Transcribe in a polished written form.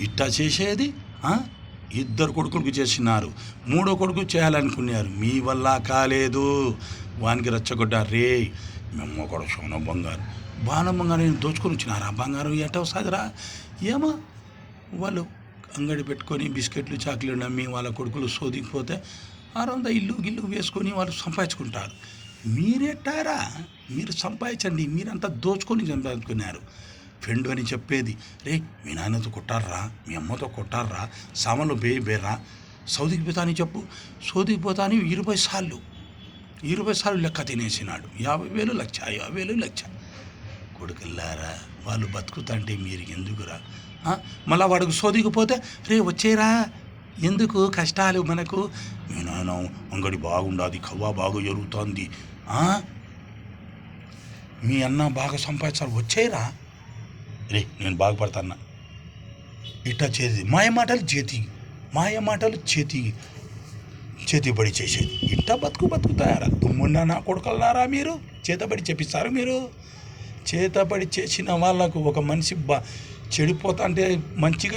ఇట్టా చేసేది. ఇద్దరు కొడుకులకు చేసినారు, మూడో కొడుకు చేయాలనుకున్నారు, మీ వల్ల కాలేదు. వానికి రెచ్చగొడ్డారు. రే మేము కూడా సోనం బంగారు బాణం బంగారం దోచుకొని వచ్చినారు. ఆ బంగారం ఎటో సాగరా ఏమో. వాళ్ళు అంగడి పెట్టుకొని బిస్కెట్లు చాక్లెట్లు అమ్మి వాళ్ళ కొడుకులు సోదికిపోతే ఆరందా ఇల్లు గిల్లు వేసుకొని వాళ్ళు సంపాదించుకుంటారు. మీరెట్టారా? మీరు సంపాదించండి, మీరంతా దోచుకొని సంపాదించుకున్నారు. ఫ్రెండ్ అని చెప్పేది, రే మీ నాన్నతో కొట్టారా, మీ అమ్మతో కొట్టారా, సామాన్లు బేరా, సౌదీకి పోతా అని చెప్పు. సౌదీకి పోతా అని 20 సార్లు లెక్క తినేసినాడు. 50,000 లక్ష, 50,000 లక్ష. కొడుకుల్లారా, వాళ్ళు బతుకుతుంటే మీరు ఎందుకురా? మళ్ళా వాడికి సోదికి పోతే, రే వచ్చేరా, ఎందుకు కష్టాలు మనకు, మీ నాన్న అంగడి బాగుండాది, కవ్వ బాగా జరుగుతుంది, మీ అన్న బాగా సంపాదించాలి, వచ్చేరా, రే నేను బాగుపడతాన్నా. ఇట్టా చేసేది మాయమాటలు చేతిబడి చేసేది. ఇట్టా బతుకుతారా? దుమ్ముండా నా కొడుకులారా, మీరు చేతబడి చేపిస్తారు. మీరు చేతబడి చేసిన వాళ్ళకు ఒక మనిషి చెడిపోతా అంటే మంచిగా